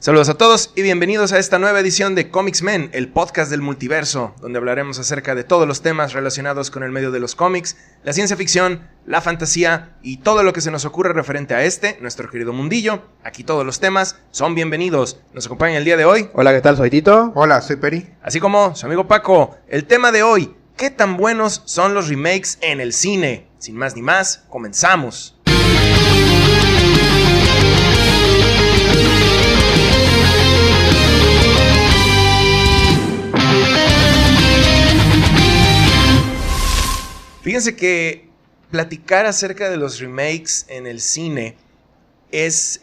Saludos a todos y bienvenidos a esta nueva edición de Comics Men, el podcast del multiverso, donde hablaremos acerca de todos los temas relacionados con el medio de los cómics, la ciencia ficción, la fantasía y todo lo que se nos ocurre referente a nuestro querido mundillo. Aquí todos los temas son bienvenidos. Nos acompaña el día de hoy. Hola, ¿qué tal? Soy Tito. Hola, soy Peri. Así como su amigo Paco. El tema de hoy, ¿qué tan buenos son los remakes en el cine? Sin más ni más, comenzamos. Fíjense que platicar acerca de los remakes en el cine es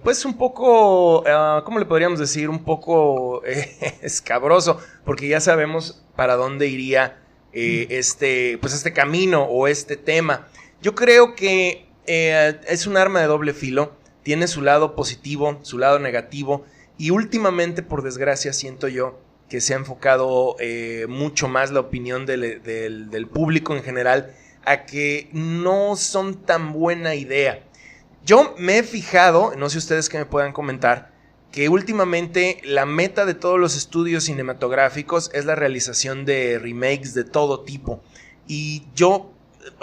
pues un poco, ¿cómo le podríamos decir? Un poco escabroso, porque ya sabemos para dónde iría este camino o este tema. Yo creo que es un arma de doble filo, tiene su lado positivo, su lado negativo, y últimamente, por desgracia, siento yo que se ha enfocado mucho más la opinión del público en general a que no son tan buena idea. Yo me he fijado, no sé ustedes que me puedan comentar, que últimamente la meta de todos los estudios cinematográficos es la realización de remakes de todo tipo. Y yo,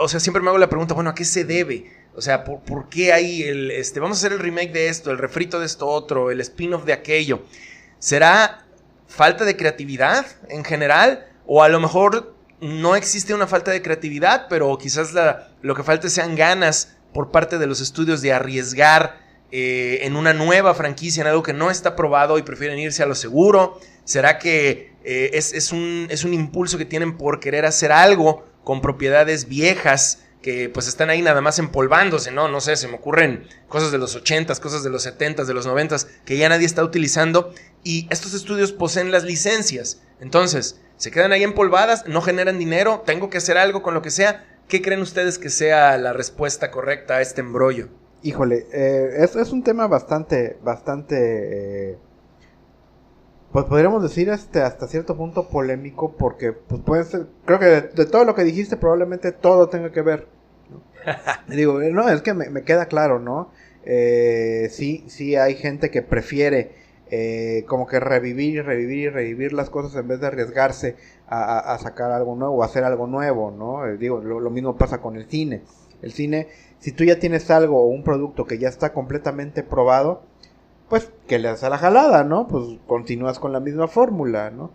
siempre me hago la pregunta, bueno, ¿a qué se debe? ¿Por qué hay vamos a hacer el remake de esto, el refrito de esto otro, el spin-off de aquello? ¿Será falta de creatividad en general? O a lo mejor no existe una falta de creatividad, pero quizás lo que falta sean ganas por parte de los estudios de arriesgar en una nueva franquicia, en algo que no está probado y prefieren irse a lo seguro. ¿Será que es un impulso que tienen por querer hacer algo con propiedades viejas que pues están ahí nada más empolvándose, ¿no? No sé, se me ocurren cosas de los 80s, cosas de los 70s, de los 90s, que ya nadie está utilizando, y estos estudios poseen las licencias. Entonces, se quedan ahí empolvadas, no generan dinero, tengo que hacer algo con lo que sea. ¿Qué creen ustedes que sea la respuesta correcta a este embrollo? Híjole, es un tema bastante, pues podríamos decir hasta cierto punto polémico, porque pues puede ser, creo que de todo lo que dijiste probablemente todo tenga que ver, ¿no? Digo, no, es que me queda claro, ¿no? Sí hay gente que prefiere como que revivir las cosas en vez de arriesgarse a sacar algo nuevo, o hacer algo nuevo, ¿no? Digo, lo mismo pasa con el cine. El cine, si tú ya tienes algo o un producto que ya está completamente probado, pues que le das a la jalada, ¿no? Pues continúas con la misma fórmula, ¿no?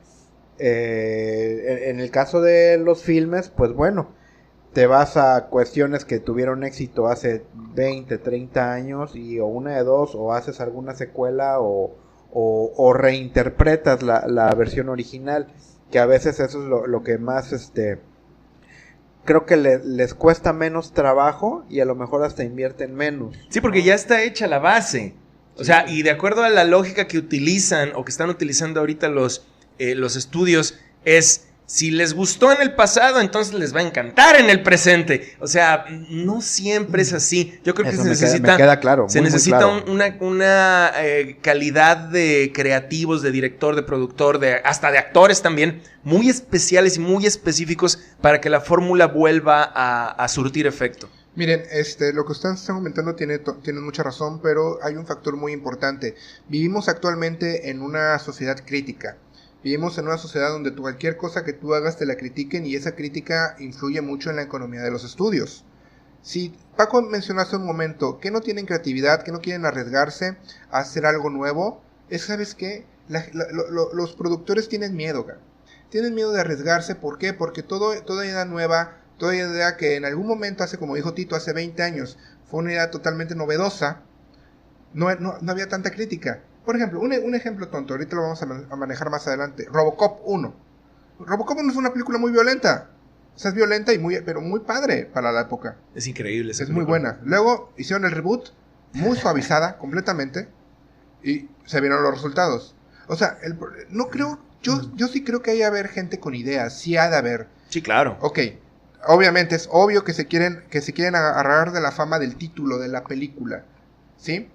En el caso de los filmes, pues bueno, te vas a cuestiones que tuvieron éxito hace 20, 30 años y o una de dos, o haces alguna secuela o reinterpretas la versión original, que a veces eso es lo que más creo que les cuesta menos trabajo y a lo mejor hasta invierten menos. Sí, porque ya está hecha la base. Y de acuerdo a la lógica que utilizan o que están utilizando ahorita los estudios, es si les gustó en el pasado, entonces les va a encantar en el presente. No siempre es así. Yo creo que eso se necesita, me queda claro, se muy necesita claro. una calidad de creativos, de director, de productor, hasta de actores también, muy especiales y muy específicos para que la fórmula vuelva a surtir efecto. Miren, lo que ustedes están comentando tienen mucha razón, pero hay un factor muy importante. Vivimos actualmente en una sociedad crítica. Vivimos en una sociedad donde cualquier cosa que tú hagas te la critiquen, y esa crítica influye mucho en la economía de los estudios. Si Paco mencionó hace un momento que no tienen creatividad, que no quieren arriesgarse a hacer algo nuevo, ¿sabes qué? Los productores tienen miedo, ¿ca? Tienen miedo de arriesgarse. ¿Por qué? Porque toda idea nueva, toda idea que en algún momento, como dijo Tito, hace 20 años, fue una idea totalmente novedosa, no había tanta crítica. Por ejemplo, un ejemplo tonto, ahorita lo vamos a manejar más adelante. Robocop 1. Robocop 1 es una película muy violenta. Es violenta pero muy padre para la época. Es increíble. Es muy buena. Luego hicieron el reboot, muy suavizada completamente, y se vieron los resultados. No creo, yo sí creo que hay que haber gente con ideas, sí ha de haber. Sí, claro. Ok, obviamente es obvio que se quieren agarrar de la fama del título de la película, ¿sí?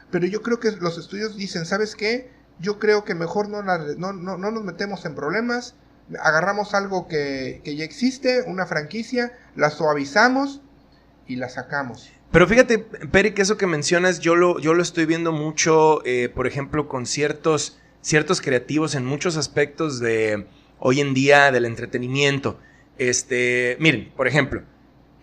Pero yo creo que los estudios dicen, ¿sabes qué? Yo creo que mejor no nos metemos en problemas, agarramos algo que ya existe, una franquicia, la suavizamos y la sacamos. Pero fíjate, Peri, que eso que mencionas, yo lo estoy viendo mucho, por ejemplo, con ciertos creativos en muchos aspectos de hoy en día del entretenimiento. Miren, por ejemplo,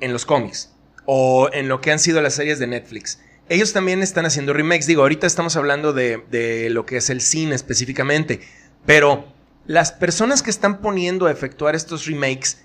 en los cómics o en lo que han sido las series de Netflix. Ellos también están haciendo remakes. Digo, ahorita estamos hablando de lo que es el cine específicamente, pero las personas que están poniendo a efectuar estos remakes,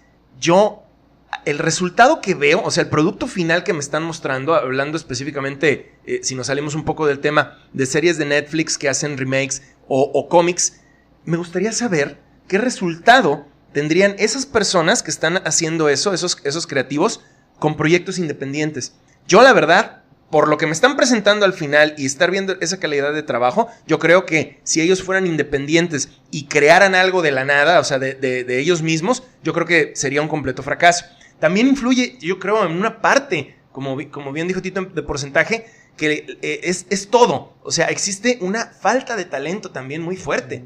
el resultado que veo, o sea, el producto final que me están mostrando, hablando específicamente, si nos salimos un poco del tema de series de Netflix que hacen remakes o cómics, me gustaría saber qué resultado tendrían esas personas que están haciendo eso, esos creativos, con proyectos independientes. Yo, la verdad, por lo que me están presentando al final y estar viendo esa calidad de trabajo, yo creo que si ellos fueran independientes y crearan algo de la nada, o sea, de ellos mismos, yo creo que sería un completo fracaso. También influye, yo creo, en una parte, como bien dijo Tito, de porcentaje, que es todo. O sea, existe una falta de talento también muy fuerte.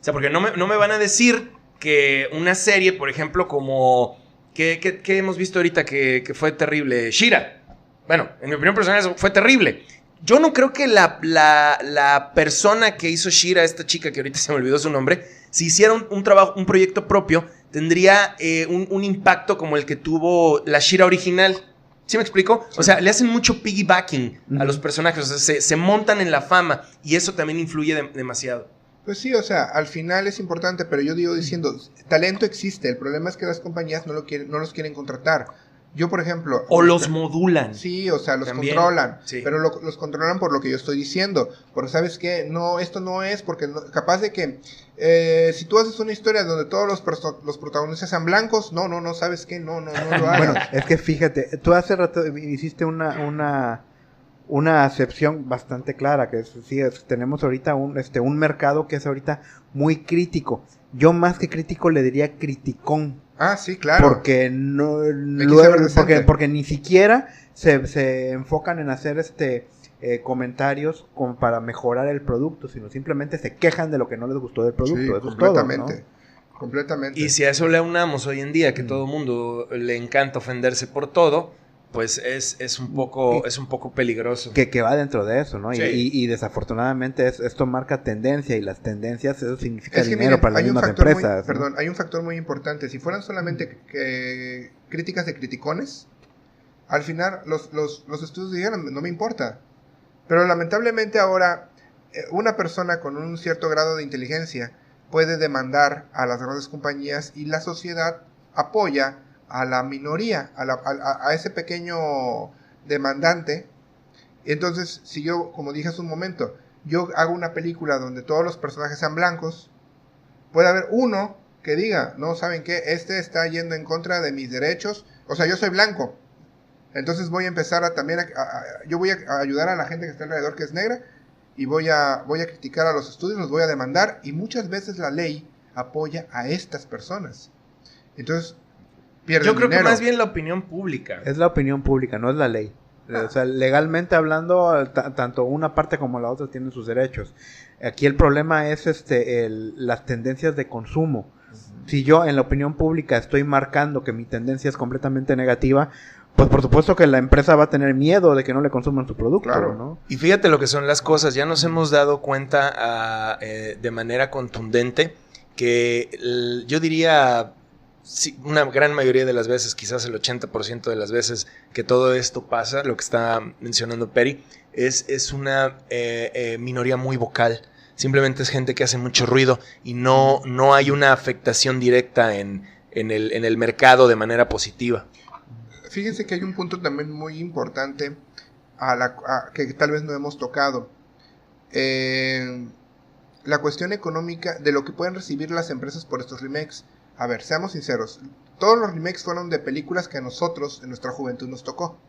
O sea, porque no me van a decir que una serie, por ejemplo, como... ¿Qué hemos visto ahorita que fue terrible? She-Ra. Bueno, en mi opinión personal fue terrible. Yo no creo que la persona que hizo She-Ra, esta chica que ahorita se me olvidó su nombre, si hiciera un proyecto propio, tendría un impacto como el que tuvo la She-Ra original. ¿Sí me explico? Sí. O sea, le hacen mucho piggybacking a los personajes. O sea, se montan en la fama y eso también influye demasiado. Pues sí, o sea, al final es importante, pero yo digo diciendo, talento existe. El problema es que las compañías no los quieren contratar. Yo, por ejemplo... O los modulan. Sí, o sea, los también controlan. Sí. Pero los controlan por lo que yo estoy diciendo. Porque, ¿sabes qué? No, esto no es porque... capaz de que... si tú haces una historia donde todos los protagonistas sean blancos, no, ¿sabes qué? No lo hagas. Bueno, es que fíjate, tú hace rato hiciste una acepción bastante clara, que tenemos ahorita un mercado que es ahorita muy crítico. Yo más que crítico le diría criticón. Ah, sí, claro. Porque porque ni siquiera se enfocan en hacer comentarios como para mejorar el producto, sino simplemente se quejan de lo que no les gustó del producto. Sí, eso completamente. Es todo, ¿no? Completamente. Y si a eso le aunamos hoy en día, que todo el mundo le encanta ofenderse por todo, pues es un poco peligroso. Que va dentro de eso, ¿no? Sí. Y desafortunadamente esto marca tendencia, y las tendencias, eso significa dinero para las mismas empresas. Perdón, hay un factor muy importante. Si fueran solamente críticas de criticones, al final los estudios dijeron, no me importa. Pero lamentablemente ahora, una persona con un cierto grado de inteligencia puede demandar a las grandes compañías y la sociedad apoya a la minoría, a ese pequeño demandante. Entonces, si yo, como dije hace un momento, yo hago una película donde todos los personajes sean blancos, puede haber uno que diga, no, ¿saben qué? Está yendo en contra de mis derechos, o sea, yo soy blanco, entonces voy a empezar yo voy a ayudar a la gente que está alrededor que es negra, y voy a criticar a los estudios, los voy a demandar, y muchas veces la ley apoya a estas personas. Entonces, yo creo dinero. Que más bien la opinión pública. Es la opinión pública, no es la ley. O sea, legalmente hablando, tanto una parte como la otra tienen sus derechos. Aquí el problema es las tendencias de consumo. Uh-huh. Si yo en la opinión pública estoy marcando que mi tendencia es completamente negativa, pues por supuesto que la empresa va a tener miedo de que no le consuman su producto, claro, ¿no? Y fíjate lo que son las cosas. Ya nos hemos dado cuenta de manera contundente que yo diría... Sí, una gran mayoría de las veces, quizás el 80% de las veces que todo esto pasa, lo que está mencionando Peri, es una minoría muy vocal. Simplemente es gente que hace mucho ruido y no hay una afectación directa en el mercado de manera positiva. Fíjense que hay un punto también muy importante que tal vez no hemos tocado. La cuestión económica de lo que pueden recibir las empresas por estos remakes. A ver, seamos sinceros, todos los remakes fueron de películas que a nosotros en nuestra juventud nos tocó.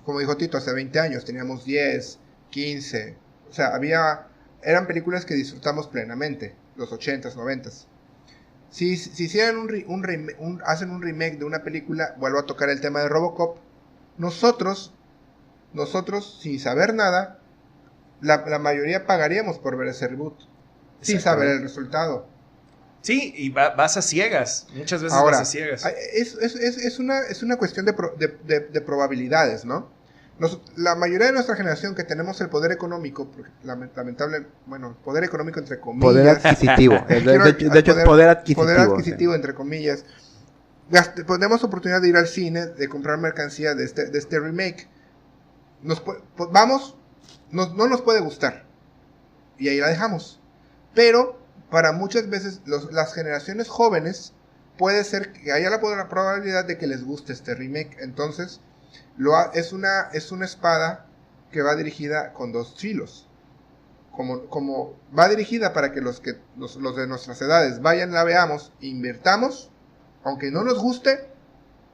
Como dijo Tito, hace 20 años teníamos 10, 15, o sea, eran películas que disfrutamos plenamente, los 80s, 90s. Si hicieran hacen un remake de una película, vuelvo a tocar el tema de Robocop, nosotros sin saber nada, la mayoría pagaríamos por ver ese reboot, sin saber el resultado. Sí, y vas a ciegas. Muchas veces ahora, vas a ciegas. Es una cuestión de probabilidades, ¿no? La mayoría de nuestra generación que tenemos el poder económico, porque poder económico entre comillas. Poder adquisitivo. de hecho, es poder adquisitivo. Poder adquisitivo, entre comillas. Tenemos oportunidad de ir al cine, de comprar mercancía de este remake. No nos puede gustar. Y ahí la dejamos. Pero, para muchas veces, las generaciones jóvenes, puede ser que haya la probabilidad de que les guste este remake. Entonces, es una espada que va dirigida con 2 filos. Como va dirigida para que los de nuestras edades vayan, la veamos, invirtamos, aunque no nos guste,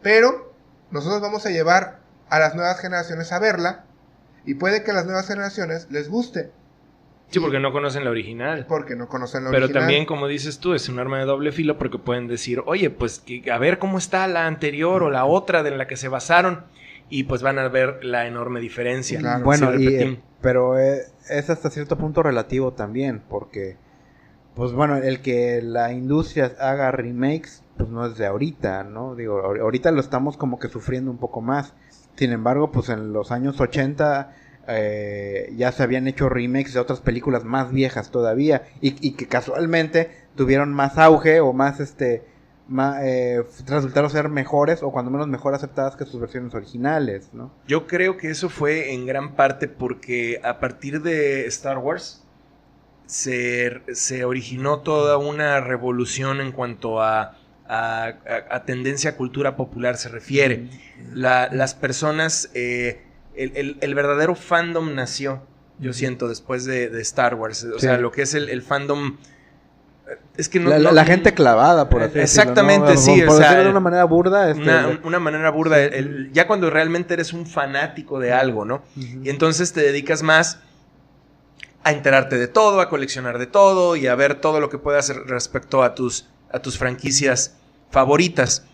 pero nosotros vamos a llevar a las nuevas generaciones a verla, y puede que a las nuevas generaciones les guste. Sí, porque no conocen la original. Pero también, como dices tú, es un arma de doble filo porque pueden decir, oye, pues a ver cómo está la anterior o la otra de la que se basaron, y pues van a ver la enorme diferencia. Claro. Bueno, pero es hasta cierto punto relativo también, porque, pues bueno, el que la industria haga remakes, pues no es de ahorita, ¿no? Digo, ahorita lo estamos como que sufriendo un poco más. Sin embargo, pues en los años 80... ya se habían hecho remakes de otras películas más viejas todavía y que casualmente tuvieron más auge o más resultaron ser mejores o cuando menos mejor aceptadas que sus versiones originales, ¿no? Yo creo que eso fue en gran parte porque a partir de Star Wars se originó toda una revolución en cuanto a tendencia a cultura popular se refiere. Las personas... El verdadero fandom nació, yo siento, después de Star Wars. O sea, lo que es el fandom... Es que la gente clavada, por así exactamente, decirlo, ¿no? sí. Por decirlo de una manera burda. Una manera burda. Ya cuando realmente eres un fanático de algo, ¿no? Uh-huh. Y entonces te dedicas más a enterarte de todo, a coleccionar de todo y a ver todo lo que puedas respecto a tus franquicias favoritas.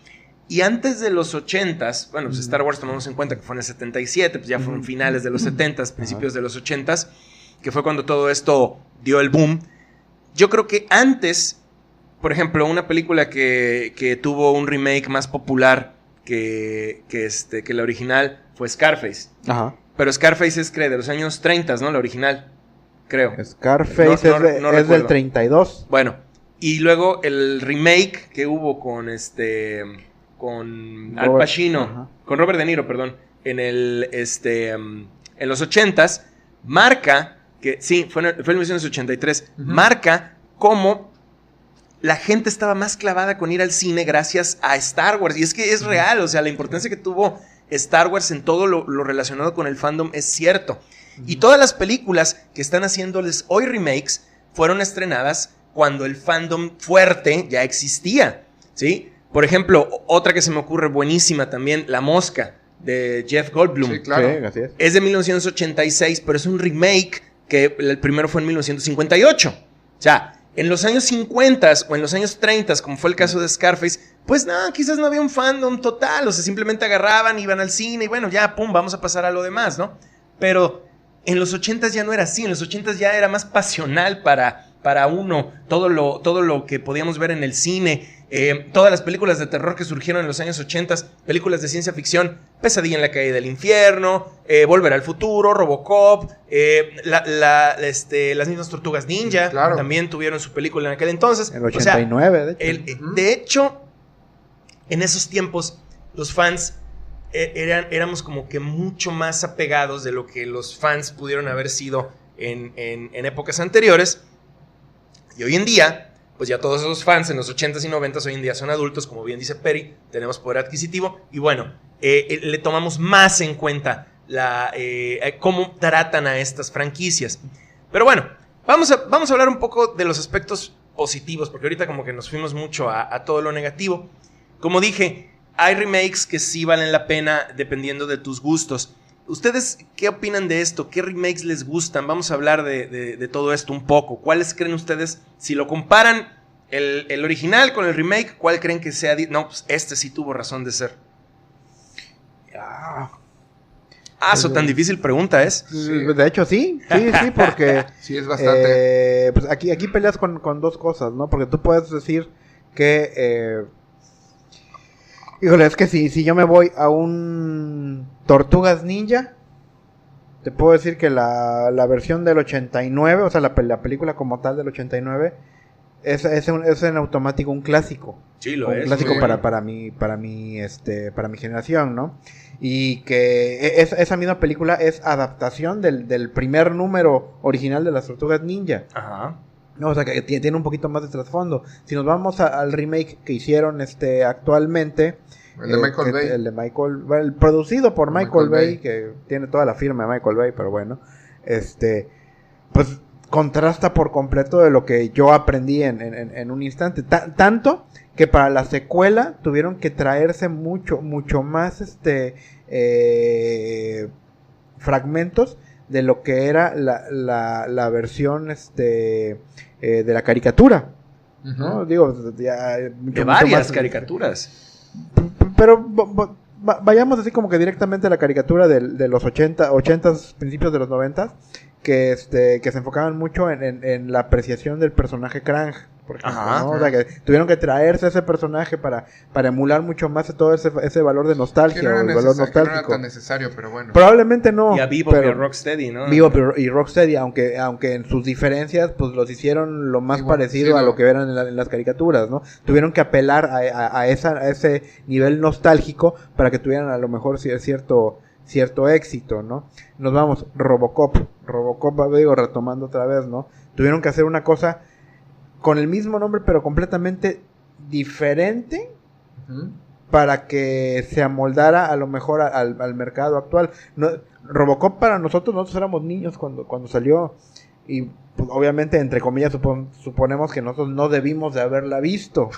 Y antes de los 80s, bueno, pues Star Wars tomamos en cuenta que fue en el 77, pues ya fueron finales de los 70s, principios de los 80s, que fue cuando todo esto dio el boom. Yo creo que antes, por ejemplo, una película que tuvo un remake más popular que la original fue Scarface. Ajá. Pero Scarface es, de los años 30, ¿no? La original, creo. Scarface es del 32. Bueno, y luego el remake que hubo con Al Pacino, ajá, con Robert De Niro, perdón, en los 80s, marca que, sí, fue en 1983, uh-huh, marca cómo la gente estaba más clavada con ir al cine gracias a Star Wars, y es que es real, o sea, la importancia que tuvo Star Wars en todo lo relacionado con el fandom es cierto, uh-huh, y todas las películas que están haciéndoles hoy remakes fueron estrenadas cuando el fandom fuerte ya existía, ¿sí? Por ejemplo, otra que se me ocurre buenísima también, La Mosca, de Jeff Goldblum. Sí, claro. Sí, así es. Es de 1986, pero es un remake que el primero fue en 1958. O sea, en los años 50 o en los años 30, como fue el caso de Scarface, pues no, quizás no había un fandom total, o sea, simplemente agarraban, iban al cine y bueno, ya, pum, vamos a pasar a lo demás, ¿no? Pero en los 80 ya no era así, en los 80 ya era más pasional para uno, todo lo que podíamos ver en el cine, todas las películas de terror que surgieron en los años 80, películas de ciencia ficción, Pesadilla en la calle del infierno, Volver al futuro, Robocop, las mismas Tortugas Ninja, claro, también tuvieron su película en aquel entonces. El 89, o sea, de hecho. De hecho, en esos tiempos, los fans éramos como que mucho más apegados de lo que los fans pudieron haber sido en épocas anteriores. Y hoy en día, pues ya todos esos fans en los 80s y 90s hoy en día son adultos, como bien dice Peri, tenemos poder adquisitivo y bueno, le tomamos más en cuenta cómo tratan a estas franquicias. Pero bueno, vamos a hablar un poco de los aspectos positivos, porque ahorita como que nos fuimos mucho a todo lo negativo. Como dije, hay remakes que sí valen la pena dependiendo de tus gustos. ¿Ustedes qué opinan de esto? ¿Qué remakes les gustan? Vamos a hablar de todo esto un poco. ¿Cuáles creen ustedes? Si lo comparan el original con el remake, ¿cuál creen que sea? No, pues este sí tuvo razón de ser. Eso tan difícil pregunta es. Sí. De hecho sí, porque sí es bastante. Pues aquí peleas con dos cosas, ¿no? Porque tú puedes decir que híjole, es que si yo me voy a un Tortugas Ninja, te puedo decir que la versión del 89, o sea, la película como tal del 89, es en automático un clásico. Sí, lo un es. clásico Sí. para mi generación, ¿no? Y que esa misma película es adaptación del primer número original de las Tortugas Ninja. Ajá. No, o sea, que tiene un poquito más de trasfondo. Si nos vamos al remake que hicieron actualmente, El de Michael Bay. el de Michael, bueno, el producido por Michael Michael Bay, Bay, que tiene toda la firma de Michael Bay, pero bueno, pues contrasta por completo de lo que yo aprendí en un instante. Tanto que para la secuela tuvieron que traerse mucho más fragmentos de lo que era la versión de la caricatura, ¿no? Digo, ya, De varias caricaturas. pero vayamos así como que directamente a la caricatura de los 80s, principios de los 90s, que se enfocaban mucho en la apreciación del personaje Krang, por ejemplo, Ajá. ¿no? O sea, que tuvieron que traerse ese personaje para emular mucho más todo ese valor de nostalgia, Que no o era el valor que no era nostálgico. tan necesario, pero bueno. Probablemente no. Y a Bebop y pero a Rocksteady, ¿no? Bebop y Rocksteady, aunque en sus diferencias, pues los hicieron lo más Igual, parecido sí, a lo que eran en las caricaturas, ¿no? Tuvieron que apelar a ese nivel nostálgico para que tuvieran a lo mejor cierto éxito, ¿no? Nos vamos, Robocop, digo, retomando otra vez, ¿no? Tuvieron que hacer una cosa con el mismo nombre, pero completamente diferente, Ujú. para que se amoldara a lo mejor al mercado actual. No, Robocop para nosotros éramos niños cuando salió, y pues, obviamente entre comillas suponemos que nosotros no debimos de haberla visto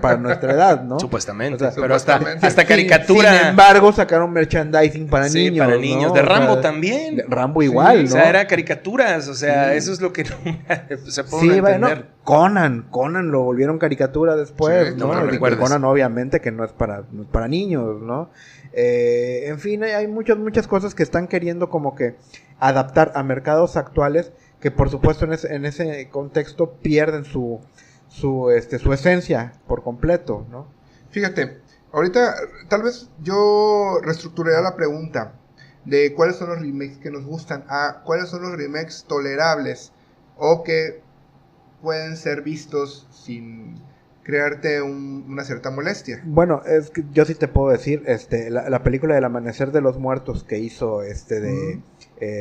para nuestra edad, ¿no? Supuestamente. O sea, pero hasta supuestamente. caricatura. Sin embargo, sacaron merchandising para Sí, niños, para niños. ¿no? De O sea, Rambo también. de Rambo igual, Sí, ¿no? O sea, era caricaturas. O sea, Sí. eso es lo que se puede Sí, entender. bueno, Conan lo volvieron caricatura después, Sí, ¿no? no me Y recuerdes. Conan obviamente que no es para niños, ¿no? En fin, hay muchas cosas que están queriendo como que adaptar a mercados actuales, que por supuesto en ese contexto pierden su esencia por completo, ¿no? Fíjate, ahorita tal vez yo reestructuraré la pregunta de cuáles son los remakes que nos gustan a cuáles son los remakes tolerables o que pueden ser vistos sin crearte una cierta molestia. Bueno, es que yo sí te puedo decir, la película del Amanecer de los Muertos que hizo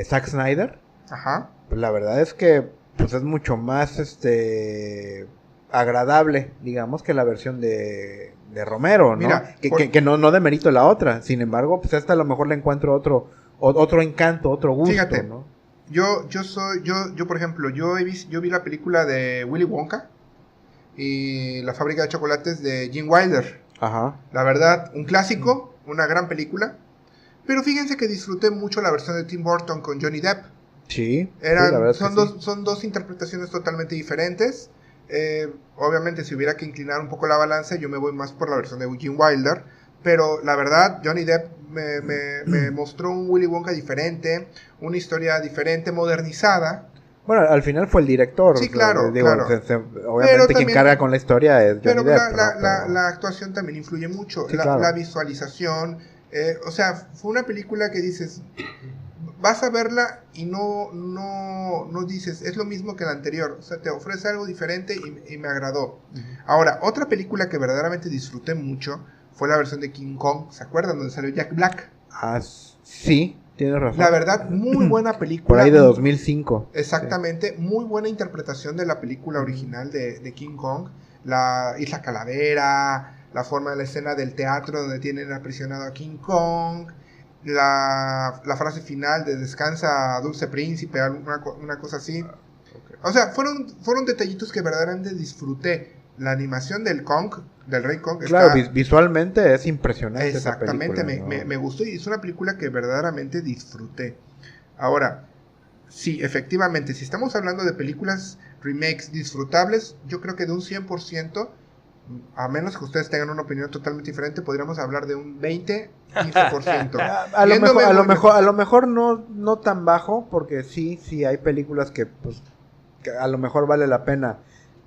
Zack Snyder, Ajá. pues la verdad es que pues es mucho más agradable, digamos, que la versión de Romero, ¿no? Mira, que no demerito la otra. Sin embargo, pues esta a lo mejor le encuentro otro encanto, otro gusto, Fíjate, ¿no? Yo por ejemplo, yo vi la película de Willy Wonka y la fábrica de chocolates de Gene Wilder. Ajá. La verdad, un clásico, una gran película. Pero fíjense que disfruté mucho la versión de Tim Burton con Johnny Depp. Sí, la verdad es que sí. Son dos interpretaciones totalmente diferentes. Obviamente, si hubiera que inclinar un poco la balanza, yo me voy más por la versión de Gene Wilder. Pero la verdad, Johnny Depp me mostró un Willy Wonka diferente, una historia diferente, modernizada. Bueno, al final fue el director. Sí, claro, claro. Obviamente quien también, carga con la historia es Johnny pero Depp. la actuación también influye mucho. Sí, claro. La visualización. O sea, fue una película que dices, vas a verla y no dices, es lo mismo que la anterior. O sea, te ofrece algo diferente y me agradó. Uh-huh. Ahora, otra película que verdaderamente disfruté mucho fue la versión de King Kong. ¿Se acuerdan? Donde salió Jack Black. Ah, sí, tienes razón. La verdad, muy buena película. Por ahí de 2005. Exactamente, sí. Muy buena interpretación de la película original de King Kong. La Isla Calavera, la forma de la escena del teatro donde tienen aprisionado a King Kong, la frase final de descansa dulce príncipe, una cosa así. Okay. O sea, fueron detallitos que verdaderamente disfruté. La animación del Rey Kong. Claro, visualmente es impresionante. Exactamente, esa película, ¿no? me gustó y es una película que verdaderamente disfruté. Ahora, sí, efectivamente, si estamos hablando de películas remakes disfrutables, yo creo que de un 100%, a menos que ustedes tengan una opinión totalmente diferente, podríamos hablar de un 20-15%. a lo mejor no tan bajo, porque sí hay películas que, pues, que a lo mejor vale la pena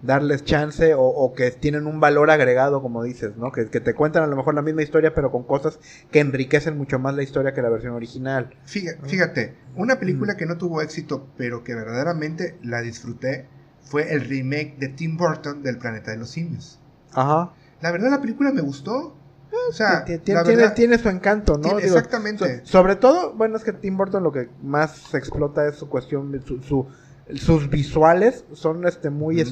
darles chance o que tienen un valor agregado, como dices, ¿no? Que te cuentan a lo mejor la misma historia, pero con cosas que enriquecen mucho más la historia que la versión original. Fíjate, una película que no tuvo éxito, pero que verdaderamente la disfruté, fue el remake de Tim Burton del Planeta de los Simios. Ajá. La verdad, la película me gustó. O sea, tiene su encanto, ¿no? Exactamente. Sobre todo, bueno, es que Tim Burton lo que más se explota es su cuestión, sus visuales son muy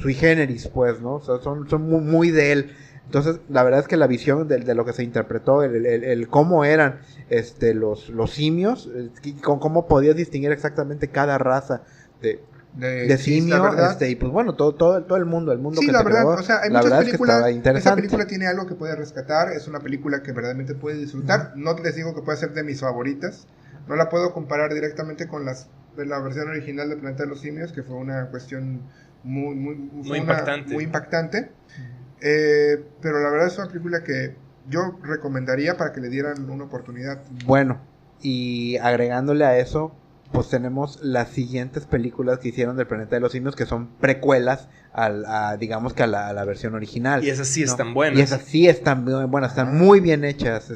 sui generis, pues, ¿no? O sea, son muy de él. Entonces, la verdad es que la visión de lo que se interpretó, el cómo eran los simios, cómo podías distinguir exactamente cada raza de simio, y pues bueno, todo el mundo sí, que la se verdad, creó, o sea, hay la muchas verdad películas, es que estaba interesante. esta película tiene algo que puede rescatar, es una película que verdaderamente puedes disfrutar, no les digo que puede ser de mis favoritas, no la puedo comparar directamente con la versión original de Planeta de los Simios, que fue una cuestión muy impactante, pero la verdad es una película que yo recomendaría para que le dieran una oportunidad. Bueno, y agregándole a eso, pues tenemos las siguientes películas que hicieron del Planeta de los Simios, que son precuelas digamos que a la versión original. Y esas sí, ¿no? Están buenas. Y esas sí están buenas, están muy bien hechas,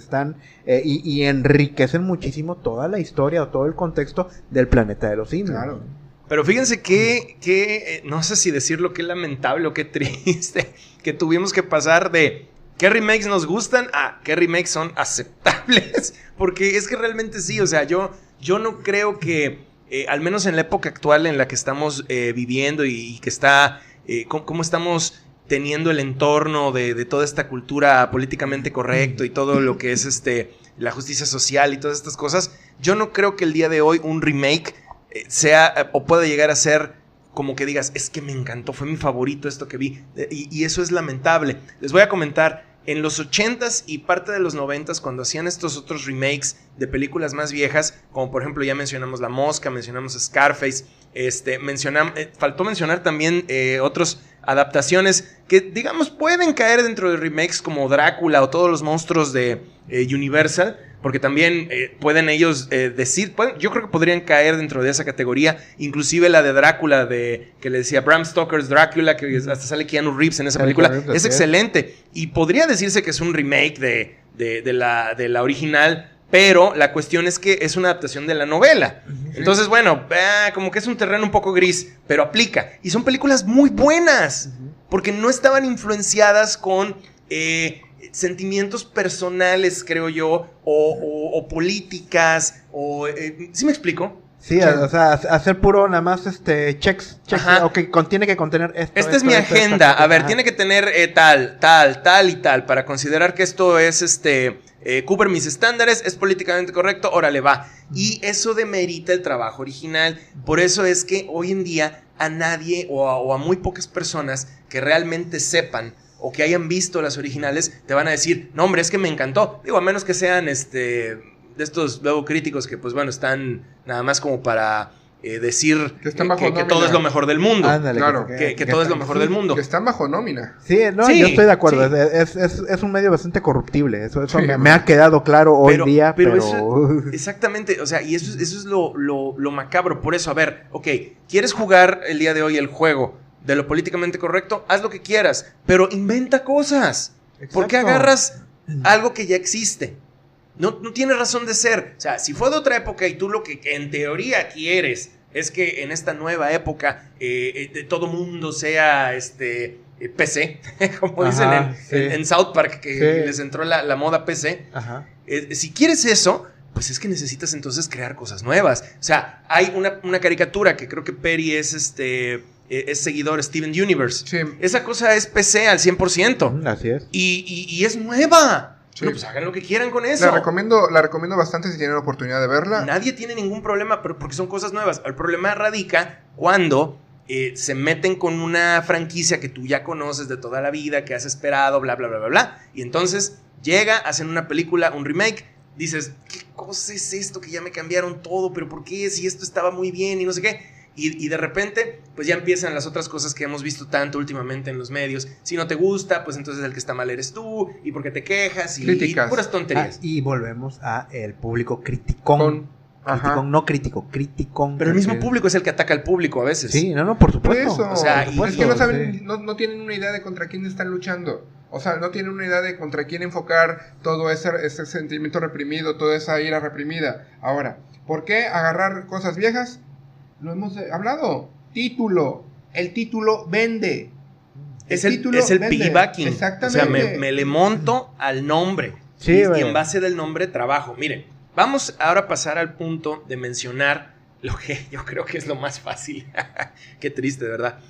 y enriquecen muchísimo toda la historia o todo el contexto del Planeta de los Simios. Claro. Pero fíjense que no sé si decirlo, qué lamentable o qué triste que tuvimos que pasar de qué remakes nos gustan a qué remakes son aceptables. Porque es que realmente sí, o sea, yo no creo que, al menos en la época actual en la que estamos viviendo y que está, cómo estamos teniendo el entorno de toda esta cultura políticamente correcto y todo lo que es la justicia social y todas estas cosas, yo no creo que el día de hoy un remake sea o pueda llegar a ser como que digas, es que me encantó, fue mi favorito esto que vi, y eso es lamentable. Les voy a comentar. En los 80s y parte de los 90s, cuando hacían estos otros remakes de películas más viejas, como por ejemplo ya mencionamos La Mosca, mencionamos Scarface, faltó mencionar también otras adaptaciones que digamos pueden caer dentro de remakes como Drácula o todos los monstruos de Universal, porque también pueden ellos decir, yo creo que podrían caer dentro de esa categoría, inclusive la de Drácula, que le decía Bram Stoker's Drácula, que hasta sale Keanu Reeves en esa película, es excelente, y podría decirse que es un remake de la original, pero la cuestión es que es una adaptación de la novela. Entonces, bueno, como que es un terreno un poco gris, pero aplica, y son películas muy buenas, porque no estaban influenciadas con sentimientos personales, creo yo, o políticas, ¿sí me explico? Sí, o sea, hacer puro nada más checks, tiene que contener esto. Esta es mi agenda, a ver, tiene que tener tal y tal, para considerar que esto es cubre mis estándares, es políticamente correcto, órale, va. Y eso demerita el trabajo original. Por eso es que hoy en día a nadie o a muy pocas personas que realmente sepan o que hayan visto las originales te van a decir, no hombre, es que me encantó. Digo, a menos que sean de estos luego críticos que pues bueno, están nada más como para decir que todo es lo mejor del mundo. Ándale, claro. Que todo es lo mejor del mundo. Que están bajo nómina. Sí, no, sí, yo estoy de acuerdo. Sí. Es un medio bastante corruptible. Eso sí, me ha quedado claro hoy día. Pero eso, exactamente, o sea, y eso es lo macabro. Por eso, a ver, ok, ¿quieres jugar el día de hoy el juego de lo políticamente correcto? Haz lo que quieras, pero inventa cosas. Exacto. ¿Por qué agarras algo que ya existe? No tiene razón de ser. O sea, si fue de otra época y tú lo que en teoría quieres es que en esta nueva época todo mundo sea PC, como dicen en South Park, que les entró la moda PC. Si quieres eso, pues es que necesitas entonces crear cosas nuevas. O sea, hay una caricatura que creo que Perry es seguidor, Steven Universe. Sí. Esa cosa es PC al 100%. Así es. Y es nueva. Sí. Bueno, pues hagan lo que quieran con eso. La recomiendo bastante si tienen la oportunidad de verla. Nadie tiene ningún problema, pero porque son cosas nuevas. El problema radica cuando se meten con una franquicia que tú ya conoces de toda la vida, que has esperado, bla, bla, bla, bla, bla. Y entonces llega, hacen una película, un remake. Dices, ¿qué cosa es esto? Que ya me cambiaron todo, pero ¿por qué? Si esto estaba muy bien y no sé qué. Y de repente, pues ya empiezan las otras cosas que hemos visto tanto últimamente en los medios. Si no te gusta, pues entonces el que está mal eres tú. Y porque te quejas y puras tonterías. Y volvemos a el público criticón. Criticón, no crítico, criticón. Pero el mismo porque- público es el que ataca al público a veces. Sí, no, por Por supuesto. eso, O sea, por y- supuesto, es que no saben, sí. no tienen una idea de contra quién están luchando. O sea, no tienen una idea de contra quién enfocar todo ese sentimiento reprimido, toda esa ira reprimida. Ahora, ¿por qué agarrar cosas viejas? Lo hemos hablado. Título. El título vende. Es título el vende. piggybacking. Exactamente. O sea, me le monto al nombre. Sí, y güey. en base del nombre trabajo. Miren, vamos ahora a pasar al punto de mencionar lo que yo creo que es lo más fácil. Qué triste, de verdad.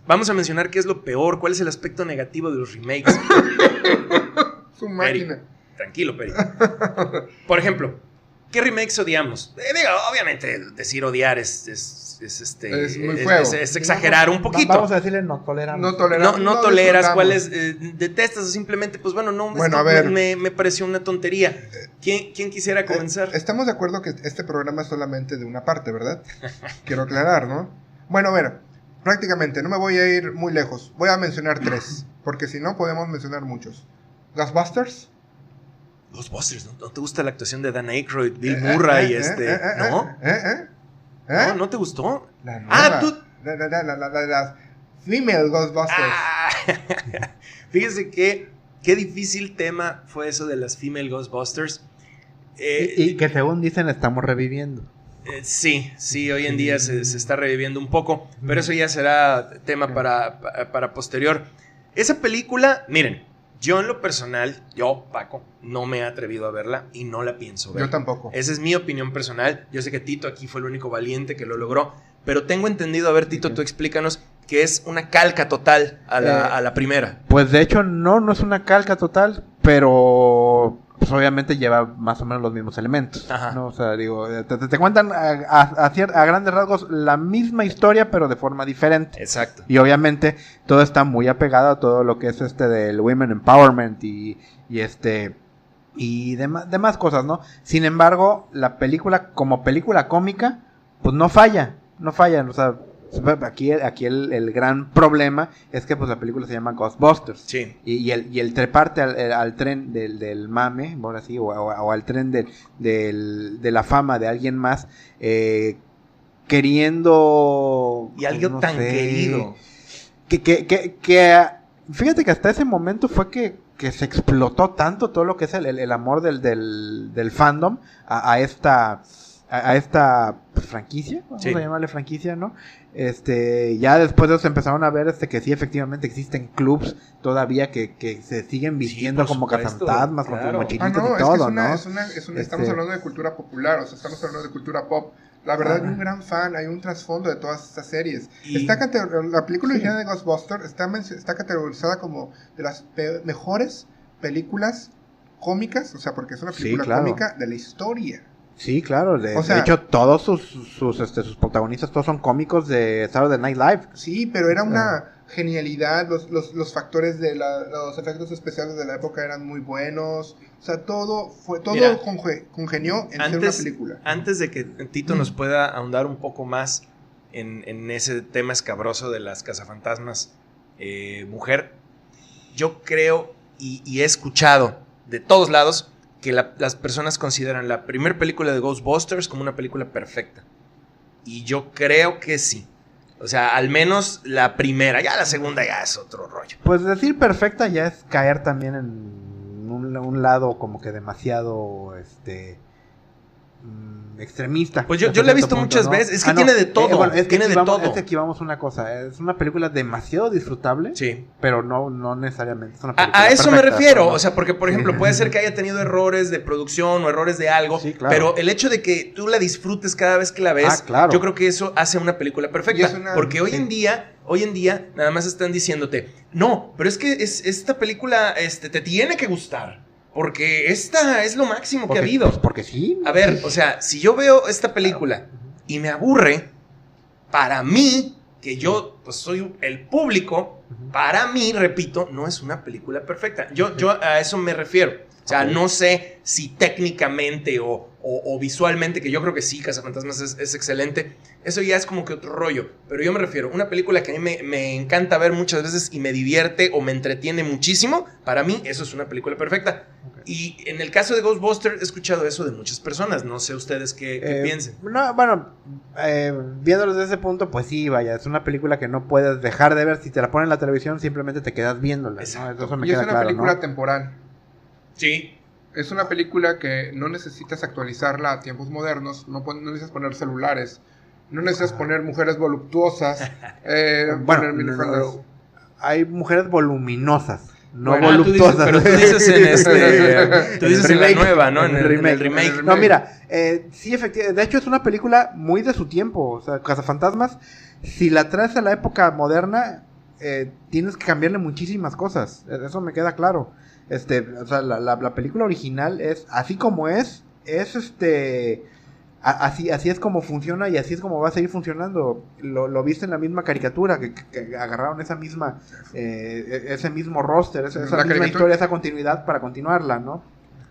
Vamos a mencionar qué es lo peor, cuál es el aspecto negativo de los remakes. Su máquina. Tranquilo, Peri. Por ejemplo, ¿qué remakes odiamos? Digo, obviamente decir odiar es muy feo. es exagerar un poquito. Vamos a decirle no toleramos. No toleramos. No toleras, disfrutamos. cuáles detestas o simplemente, pues bueno, no, Bueno, esto a ver. me pareció una tontería. ¿Quién quisiera comenzar? Estamos de acuerdo que este programa es solamente de una parte, ¿verdad? Quiero aclarar, ¿no? Bueno, a ver, prácticamente, no me voy a ir muy lejos. Voy a mencionar 3, porque si no podemos mencionar muchos. Ghostbusters. Ghostbusters, ¿no te gusta la actuación de Dan Aykroyd, Bill Murray, ¿no? ¿No te gustó? La nueva. Ah, tú... Las female Ghostbusters. Ah. Fíjense qué difícil tema fue eso de las female Ghostbusters. Y que según dicen estamos reviviendo. Sí, hoy en día se está reviviendo un poco, pero eso ya será tema para posterior. Esa película, miren, yo en lo personal, Paco, no me he atrevido a verla y no la pienso ver. Yo tampoco. Esa es mi opinión personal. Yo sé que Tito aquí fue el único valiente que lo logró, pero tengo entendido, a ver, Tito, tú explícanos, que es una calca total a la primera. Pues de hecho no es una calca total, pero pues obviamente lleva más o menos los mismos elementos. Ajá. ¿No? O sea, digo, te cuentan a grandes rasgos la misma historia, pero de forma diferente. Exacto. Y obviamente todo está muy apegado a todo lo que es del women empowerment y demás cosas, ¿no? Sin embargo, la película como película cómica, pues no falla, o sea, aquí el gran problema es que pues la película se llama Ghostbusters. Sí. Y el treparte al tren del mame, bueno, así, o al tren de la fama de alguien más, queriendo... Y algo no tan sé, querido. Que fíjate que hasta ese momento fue que se explotó tanto todo lo que es el amor del fandom a esta pues, franquicia, vamos a llamarle franquicia, ¿no? Ya después de eso empezaron a ver que sí, efectivamente existen clubs todavía que se siguen vistiendo por como supuesto, cazafantasmas, claro. con sus mochilitas No, y es todo, que ¿no? estamos hablando de cultura popular, o sea, estamos hablando de cultura pop. La verdad, hay un gran fan, hay un trasfondo de todas estas series. La película original de Ghostbusters está categorizada como de las mejores películas cómicas, o sea, porque es una película cómica de la historia. Sí, claro. De hecho, todos sus protagonistas, todos son cómicos de Saturday Night Live. Sí, pero era una genialidad. Los factores de los efectos especiales de la época eran muy buenos. O sea, todo congenió en ser una película. Antes de que Tito nos pueda ahondar un poco más en ese tema escabroso de las cazafantasmas mujer, yo creo y he escuchado de todos lados que las personas consideran la primera película de Ghostbusters como una película perfecta. Y yo creo que sí. O sea, al menos la primera. Ya la segunda ya es otro rollo. Pues decir perfecta ya es caer también en un lado como que demasiado extremista. Pues yo la he visto muchas veces. Es que tiene de todo. Tiene de todo. Es que aquí vamos a una cosa. Es una película demasiado disfrutable. Sí. Pero no necesariamente es una película a eso perfecta, me refiero. ¿no? O sea, porque por ejemplo puede ser que haya tenido errores de producción o errores de algo. Sí, claro. Pero el hecho de que tú la disfrutes cada vez que la ves, claro. yo creo que eso hace una película perfecta. Porque hoy en día nada más están diciéndote, no, pero es que esta película te tiene que gustar. Porque esta es lo máximo que ha habido. Pues porque sí. A ver, o sea, si yo veo esta película y me aburre, para mí, que yo pues soy el público, para mí, repito, no es una película perfecta. Yo a eso me refiero. O sea, Ok. no sé si técnicamente o visualmente, que yo creo que sí, Cazafantasmas es excelente. Eso ya es como que otro rollo. Pero yo me refiero, una película que a mí me encanta ver muchas veces y me divierte o me entretiene muchísimo, para mí eso es una película perfecta. Ok. Y en el caso de Ghostbusters he escuchado eso de muchas personas. No sé ustedes qué piensen. No, bueno, viéndolo desde ese punto, pues sí, vaya, es una película que no puedes dejar de ver. Si te la ponen en la televisión, simplemente te quedas viéndola, ¿no? Exacto. Eso me Y es queda una claro, película ¿no? temporal. Sí. Es una película que no necesitas actualizarla a tiempos modernos, no necesitas poner celulares, no necesitas poner mujeres voluptuosas, Bueno, poner minifaldas. hay mujeres voluminosas, no Bueno, voluptuosas. Pero tú dices tú dices en la nueva, ¿no? En el remake. remake. No, mira, sí, efectivamente. De hecho, es una película muy de su tiempo. O sea, Cazafantasmas, si la traes a la época moderna, tienes que cambiarle muchísimas cosas. Eso me queda claro. O sea, la película original es así como es así es como funciona y así es como va a seguir funcionando. Lo viste en la misma caricatura, que agarraron esa misma, ese mismo roster, esa misma caricatura. historia, esa continuidad para continuarla, ¿no?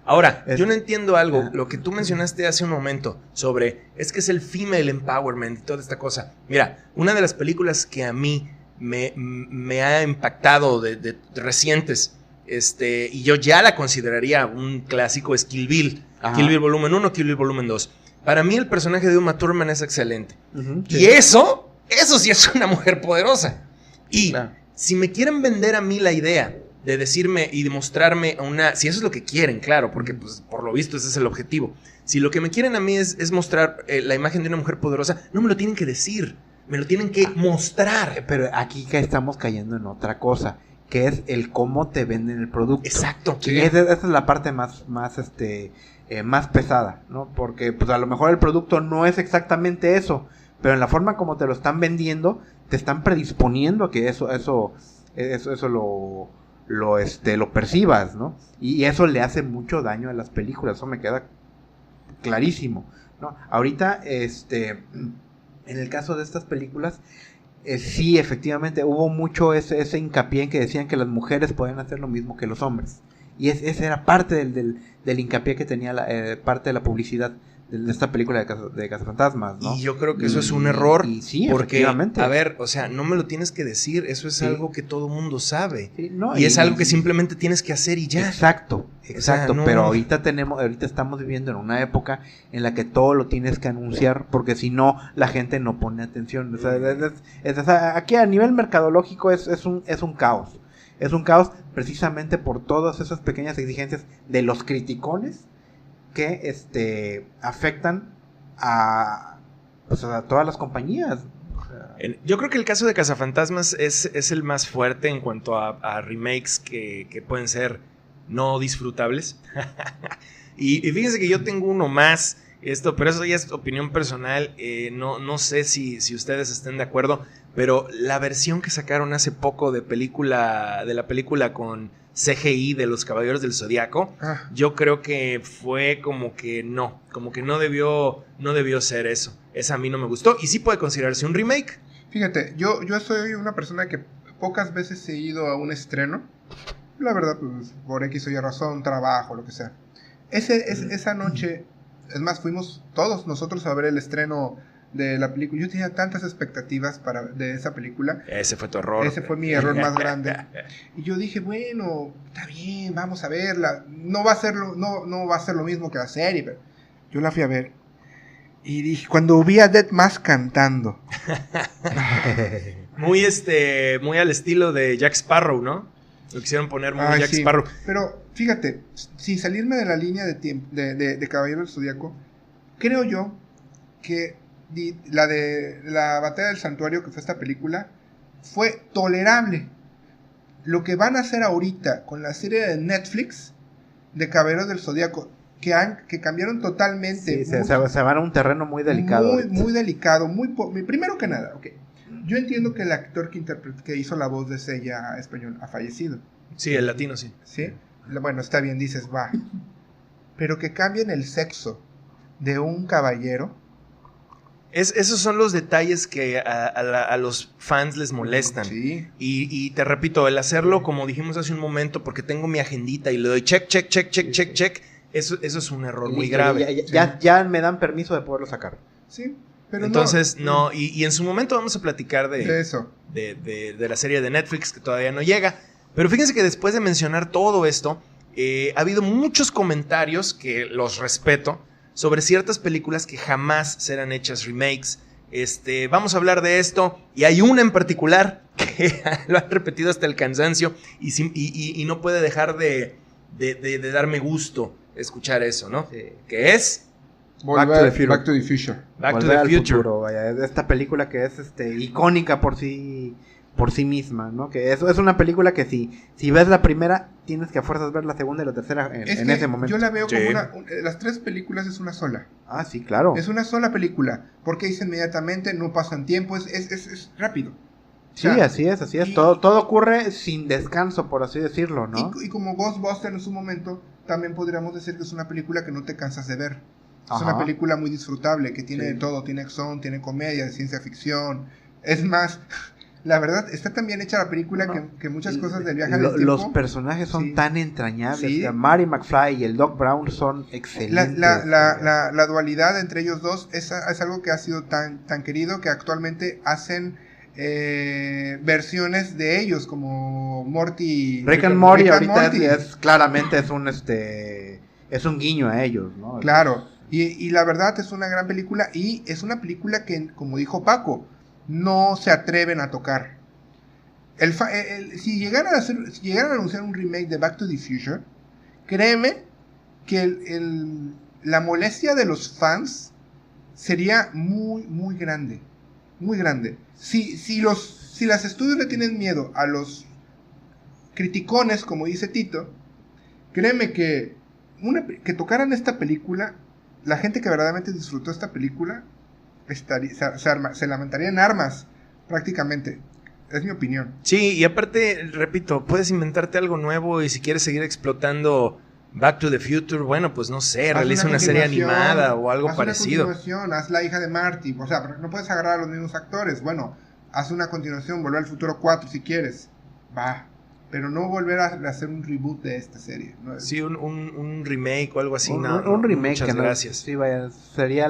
Ahora, yo no entiendo algo, Ah. lo que tú mencionaste hace un momento sobre, es que es el female empowerment y toda esta cosa. Mira, una de las películas que a mí me ha impactado de recientes, y yo ya la consideraría un clásico, es Kill Bill. Ajá. Kill Bill volumen 1, Kill Bill volumen 2. Para mí el personaje de Uma Thurman es excelente. Ujú, Y eso sí es una mujer poderosa. Y Claro. si me quieren vender a mí la idea de decirme y demostrarme si eso es lo que quieren, claro, porque pues, por lo visto ese es el objetivo. Si lo que me quieren a mí es mostrar la imagen de una mujer poderosa, no me lo tienen que decir, me lo tienen que mostrar. Pero aquí que estamos cayendo en otra cosa, que es el cómo te venden el producto. Exacto. Y esa es la parte más pesada, ¿no? Porque pues a lo mejor el producto no es exactamente eso, pero en la forma como te lo están vendiendo, te están predisponiendo a que eso lo percibas, ¿no? Y eso le hace mucho daño a las películas, eso me queda clarísimo, ¿no? Ahorita, en el caso de estas películas, sí, efectivamente, hubo mucho ese hincapié en que decían que las mujeres pueden hacer lo mismo que los hombres. Y ese era parte del hincapié que tenía parte de la publicidad de esta película de Cazafantasmas, ¿no? Y yo creo que eso es un error. Y sí, porque, efectivamente. a ver, o sea, no me lo tienes que decir, eso es Sí. algo que todo mundo sabe. Sí, no, y es algo que simplemente tienes que hacer y ya. Exacto, no. pero ahorita estamos viviendo en una época en la que todo lo tienes que anunciar, porque si no, la gente no pone atención. O sea, aquí a nivel mercadológico es un caos. Es un caos precisamente por todas esas pequeñas exigencias de los criticones que afectan a todas las compañías. O sea, Yo creo que el caso de Cazafantasmas es el más fuerte en cuanto a remakes que pueden ser no disfrutables. y fíjense que yo tengo uno más, pero eso ya es opinión personal. No sé si ustedes estén de acuerdo, pero la versión que sacaron hace poco de la película con CGI de los Caballeros del Zodiaco, yo creo que fue como que no debió ser eso. Esa a mí no me gustó y sí puede considerarse un remake. Fíjate, yo soy una persona que pocas veces he ido a un estreno. La verdad, pues, por X o Y razón, trabajo, lo que sea. Esa noche, es más, fuimos todos nosotros a ver el estreno de la película. Yo tenía tantas expectativas de esa película. Ese fue tu error. Ese fue mi error más grande. Y yo dije, bueno, está bien, vamos a verla. No va a ser lo mismo que la serie, pero yo la fui a ver. Y dije, cuando vi a Dead Mask cantando. Muy al estilo de Jack Sparrow, ¿no? Lo quisieron poner muy Jack Sí. Sparrow. Pero fíjate, sin salirme de la línea de Caballero del Zodíaco, creo yo que la Batalla del Santuario, que fue esta película, fue tolerable. Lo que van a hacer ahorita con la serie de Netflix de Caballeros del Zodíaco, que cambiaron totalmente. Sí, se van a un terreno muy delicado. Muy delicado. Primero que nada, ok. Yo entiendo que el actor que hizo la voz de Seiya español ha fallecido. Sí, el latino sí. ¿Sí? Bueno, está bien, dices, va. Pero que cambien el sexo de un caballero. Esos son los detalles que a los fans les molestan. Sí. Y te repito, el hacerlo, como dijimos hace un momento, porque tengo mi agendita y le doy check, eso es un error muy grave. Ya me dan permiso de poderlo sacar. Sí, pero entonces, y en su momento vamos a platicar de eso. De la serie de Netflix que todavía no llega. Pero fíjense que después de mencionar todo esto, ha habido muchos comentarios, que los respeto, sobre ciertas películas que jamás serán hechas remakes. Vamos a hablar de esto, y hay una en particular que lo han repetido hasta el cansancio y no puede dejar de darme gusto escuchar eso, ¿no? Sí. Que es Back to the Future. Back to Volver the al Future. futuro, vaya, esta película que es icónica por sí misma, ¿no? Que es una película que si ves la primera, tienes que a fuerzas ver la segunda y la tercera en ese momento. Yo la veo Sí. como las 3 películas es una sola. Ah, sí, claro. Es una sola película. Porque dice inmediatamente, no pasan tiempo, es rápido. Sí, así es. Todo ocurre sin descanso, por así decirlo, ¿no? Y como Ghostbusters en su momento, también podríamos decir que es una película que no te cansas de ver. Es Ajá. una película muy disfrutable, que tiene Sí. de todo, tiene acción, tiene comedia, ciencia ficción. Es más, la verdad, está tan bien hecha la película que muchas cosas del viaje del tiempo... Los personajes son Sí. tan entrañables. Sí. O sea, Marty McFly y el Doc Brown son excelentes. La dualidad entre ellos dos es algo que ha sido tan querido que actualmente hacen versiones de ellos como Morty. Rick and Morty Rick and ahorita Morty. claramente es un guiño a ellos, ¿no? Claro, y la verdad es una gran película y es una película que, como dijo Paco, no se atreven a tocar. Si llegaran a anunciar un remake de Back to the Future, créeme que la molestia de los fans sería muy, muy grande. Muy grande. Si las estudios le tienen miedo a los criticones, como dice Tito, créeme que tocaran esta película, la gente que verdaderamente disfrutó esta película se lamentaría en armas, prácticamente. Es mi opinión. Sí, y aparte, repito, puedes inventarte algo nuevo, y si quieres seguir explotando Back to the Future, bueno, pues no sé, realiza una serie animada o algo parecido. Haz La hija de Marty, o sea, no puedes agarrar a los mismos actores. Bueno, haz una continuación, Volver al Futuro 4 si quieres. Va, pero no volver a hacer un reboot de esta serie. ¿No? Sí, un remake o algo así. Un remake. Muchas que no, gracias. Sí, vaya, sería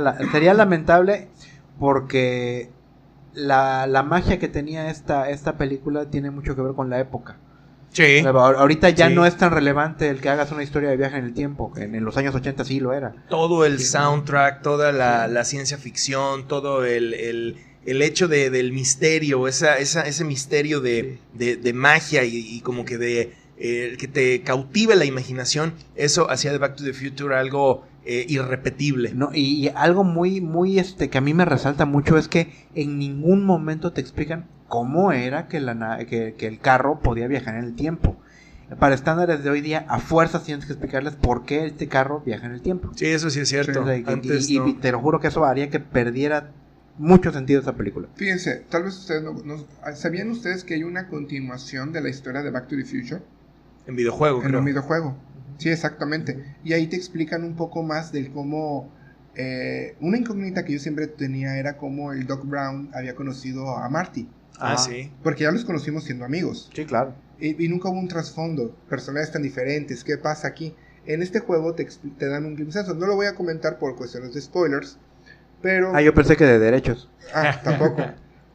lamentable porque la magia que tenía esta película tiene mucho que ver con la época. Sí. Ahorita ya Sí. no es tan relevante el que hagas una historia de viaje en el tiempo. En los años 80 sí lo era. Todo el soundtrack, toda la ciencia ficción, todo el hecho del misterio, ese misterio de magia y como que que te cautive la imaginación, eso hacía de Back to the Future algo irrepetible. No, y algo muy, muy que a mí me resalta mucho es que en ningún momento te explican cómo era que el carro podía viajar en el tiempo. Para estándares de hoy día, a fuerzas tienes que explicarles por qué este carro viaja en el tiempo. Sí, eso sí es cierto. O sea, Antes y no. te lo juro que eso haría que perdiera mucho sentido esa película. Fíjense, tal vez ustedes ¿sabían ustedes que hay una continuación de la historia de Back to the Future? En videojuego, En creo. un videojuego. Sí, exactamente. Y ahí te explican un poco más del cómo... una incógnita que yo siempre tenía era cómo el Doc Brown había conocido a Marty. Ah, sí. Porque ya los conocimos siendo amigos. Sí, claro. Y nunca hubo un trasfondo. Personajes tan diferentes. ¿Qué pasa aquí? En este juego te dan un glimpse. No lo voy a comentar por cuestiones de spoilers. Pero... Yo pensé que de derechos. Tampoco.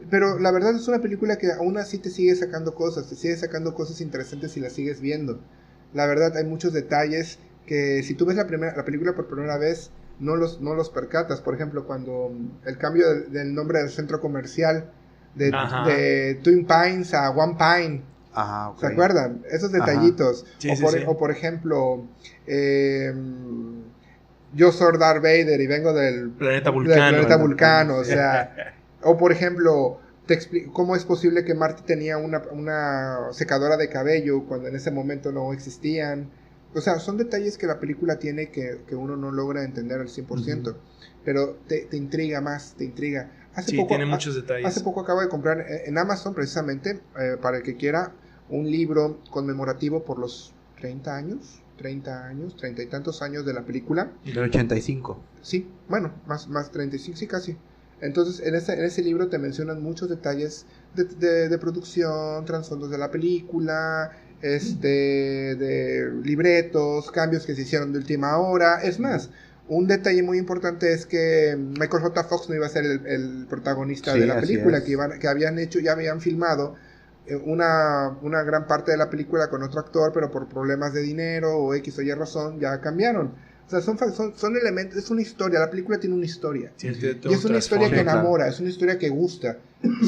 Pero la verdad es una película que aún así te sigue sacando cosas. Te sigue sacando cosas interesantes si la sigues viendo. La verdad hay muchos detalles que si tú ves la película por primera vez no los percatas. Por ejemplo, cuando el cambio del nombre del centro comercial de Twin Pines a One Pine. Ajá, ok. ¿Se acuerdan? Esos detallitos. Sí, O por ejemplo, yo soy Darth Vader y vengo del Planeta Vulcano. o sea, o por ejemplo, te explico cómo es posible que Marty tenía una secadora de cabello cuando en ese momento no existían. O sea, son detalles que la película tiene que uno no logra entender al 100%, pero te intriga más, te intriga. Tiene muchos detalles. Hace poco acabo de comprar en Amazon, precisamente, para el que quiera, un libro conmemorativo por los 30 y tantos años de la película. Del 85. Sí, bueno, más 35, sí, casi. Entonces, en ese libro te mencionan muchos detalles de producción, trasfondos de la película, de libretos, cambios que se hicieron de última hora. Es más, un detalle muy importante es que Michael J. Fox no iba a ser el protagonista de la película, que habían filmado una gran parte de la película con otro actor, pero por problemas de dinero o X o Y razón ya cambiaron. O sea, son elementos, es una historia, la película tiene una historia. Sí, y es una historia que enamora, es una historia que gusta.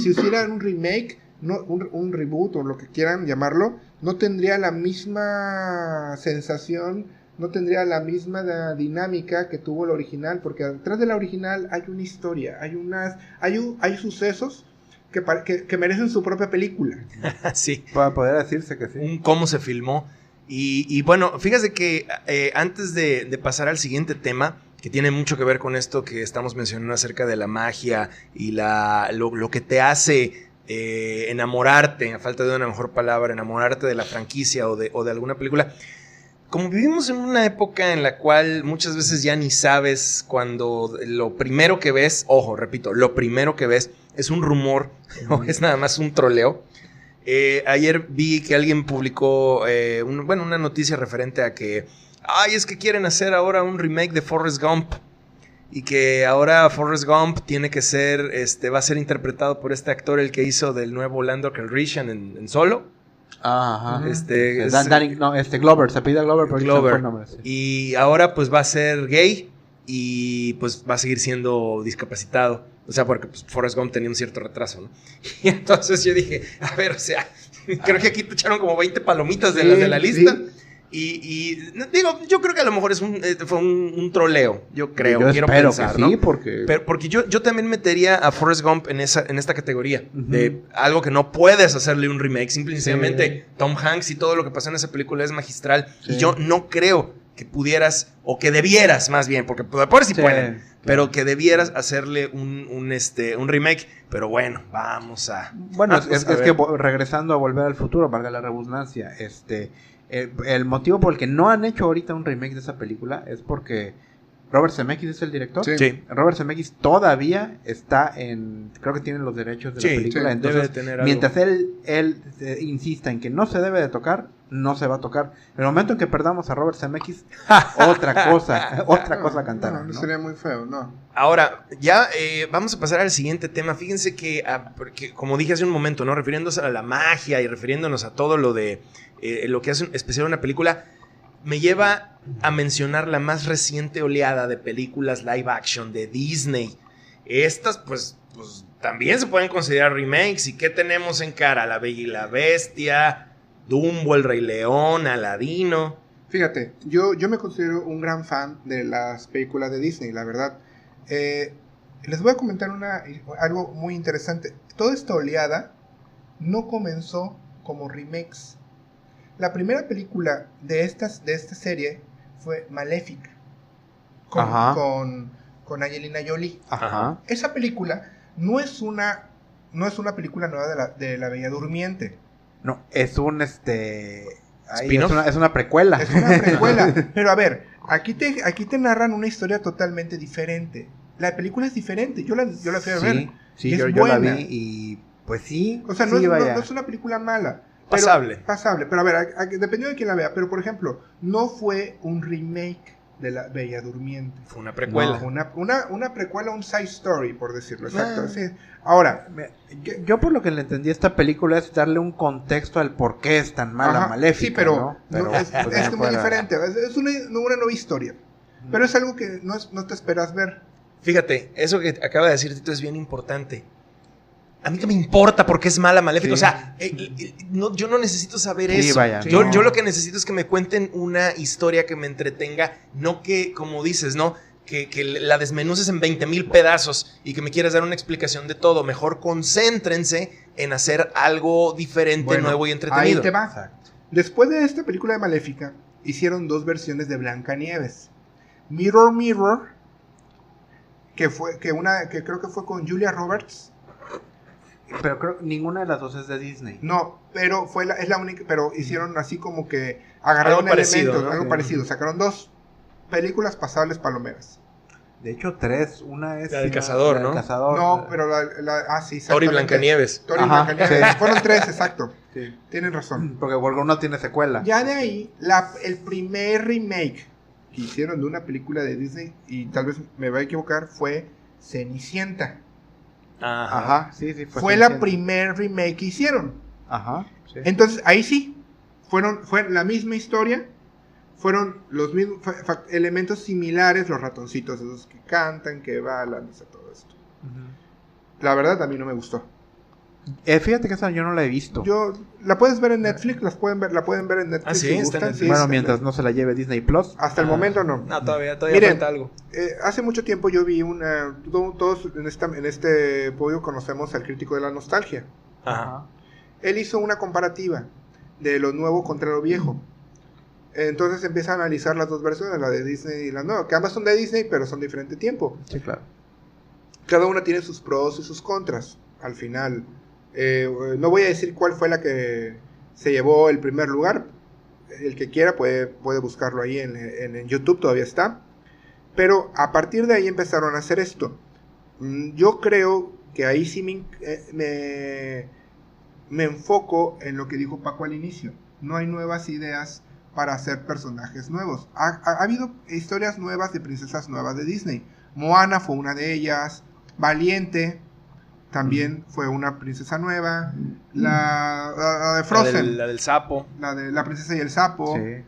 Si hicieran un remake, un reboot o lo que quieran llamarlo, no tendría la misma sensación, no tendría la misma dinámica que tuvo la original, porque detrás de la original hay una historia, hay sucesos que merecen su propia película. Sí. Para poder decirse que sí. Un cómo se filmó. Y bueno, fíjate que antes de pasar al siguiente tema, que tiene mucho que ver con esto que estamos mencionando acerca de la magia y lo que te hace enamorarte, a falta de una mejor palabra, enamorarte de la franquicia o de alguna película. Como vivimos en una época en la cual muchas veces ya ni sabes cuando lo primero que ves, ojo, repito, lo primero que ves es un rumor o es nada más un troleo. Ayer vi que alguien publicó una noticia referente a que es que quieren hacer ahora un remake de Forrest Gump y que ahora Forrest Gump tiene que ser, va a ser interpretado por este actor, el que hizo del nuevo Lando Calrissian en Solo. Ajá. Glover, se apellida Glover, pero Glover. Fue el nombre, sí. Y ahora pues va a ser gay y pues va a seguir siendo discapacitado. O sea, porque pues, Forrest Gump tenía un cierto retraso, ¿no? Y entonces yo dije, a ver, o sea, creo que aquí te echaron como 20 palomitas de las de la lista. Sí. Y digo, yo creo que a lo mejor fue un troleo, yo creo, quiero pensar, que ¿no? Sí, porque yo también metería a Forrest Gump en esta categoría, de algo que no puedes hacerle un remake, simplemente Tom Hanks y todo lo que pasó en esa película es magistral, y yo no creo que pudieras, o que debieras más bien, porque por sí pueden, pero que debieras hacerle un remake, pero bueno, vamos a... Bueno, es que regresando a Volver al Futuro, valga la redundancia, el motivo por el que no han hecho ahorita un remake de esa película es porque Robert Zemeckis es el director. Sí. Robert Zemeckis todavía está creo que tiene los derechos de la película. Entonces, debe tener algo. Mientras él insista en que no se debe de tocar, no se va a tocar. En el momento en que perdamos a Robert Zemeckis, otra cosa cantar. No sería muy feo, ¿no? Ahora, ya vamos a pasar al siguiente tema. Fíjense que, porque, como dije hace un momento, ¿no? Refiriéndose a la magia y refiriéndonos a todo lo de lo que hace especial una película, me lleva a mencionar la más reciente oleada de películas live action de Disney. Estas, pues también se pueden considerar remakes. ¿Y qué tenemos en cara? La Bella y la Bestia, Dumbo, El Rey León, Aladino. Fíjate, yo me considero un gran fan de las películas de Disney, la verdad. Les voy a comentar algo muy interesante. Toda esta oleada no comenzó como remakes. La primera película de esta serie fue Maléfica, con Angelina Jolie. Ajá. Esa película no es una película nueva de la Bella Durmiente. No, es un es una precuela. Es una precuela. Pero a ver, aquí te narran una historia totalmente diferente. La película es diferente. Yo la fui a ver. Sí, yo la vi y pues sí. O sea, no es una película mala. Pasable. Pero a ver, dependiendo de quién la vea. Pero por ejemplo, no fue un remake de La Bella Durmiente. Fue una precuela. No, una precuela, un side story, por decirlo. Exacto. Sí. Ahora, yo por lo que le entendí a esta película es darle un contexto al por qué es tan mala Maléfica. Sí, pero es muy diferente. Es una nueva historia. Pero es algo que no te esperas ver. Fíjate, eso que acaba de decir Tito es bien importante. A mí que me importa porque es mala Maléfica. Sí. O sea, yo no necesito saber eso. Vaya, yo lo que necesito es que me cuenten una historia que me entretenga. No que, como dices, ¿no? Que la desmenuces en 20,000 pedazos y que me quieras dar una explicación de todo. Mejor concéntrense en hacer algo diferente, nuevo y entretenido. Ahí te vas. Después de esta película de Maléfica, hicieron 2 versiones de Blancanieves. Mirror, Mirror, que creo que fue con Julia Roberts. Pero creo que ninguna de las dos es de Disney. No, pero es la única. Pero hicieron así como que agarraron elementos, algo parecido. Sacaron 2 películas pasables palomeras. De hecho, 3. Una es... La del cazador, ¿no? El cazador. No, pero sí, Thor y exactamente. Blancanieves. Thor y Ajá, Blancanieves. sí. Fueron 3, exacto. Sí. Tienen razón. Porque uno tiene secuela. Ya de ahí, el primer remake que hicieron de una película de Disney, y tal vez me voy a equivocar, fue Cenicienta. Ajá, sí. Fue la primer remake que hicieron. Ajá, sí. Entonces, ahí sí, fue la misma historia, fueron los mismos elementos similares, los ratoncitos esos que cantan, que bailan, todo esto. Uh-huh. La verdad, a mí no me gustó. Fíjate que esa yo no la he visto. La puedes ver en Netflix, la pueden ver en Netflix. Ah, sí, si está en gustan, Netflix. Bueno, mientras no se la lleve Disney Plus. Hasta el momento no. No, todavía Miren, falta algo. Hace mucho tiempo yo vi todos en este podio conocemos al crítico de la nostalgia. Ajá. Él hizo una comparativa de lo nuevo contra lo viejo. Entonces empieza a analizar las dos versiones, la de Disney y la nueva, que ambas son de Disney, pero son de diferente tiempo. Sí, claro. Cada una tiene sus pros y sus contras. Al final, no voy a decir cuál fue la que se llevó el primer lugar. El que quiera puede buscarlo ahí en YouTube, todavía está. Pero a partir de ahí empezaron a hacer esto. Yo creo que ahí sí me enfoco en lo que dijo Paco al inicio. No hay nuevas ideas para hacer personajes nuevos. Ha habido historias nuevas de princesas nuevas de Disney. Moana fue una de ellas. Valiente también fue una princesa nueva. La de Frozen. La del sapo. La de la princesa y el sapo. Sí.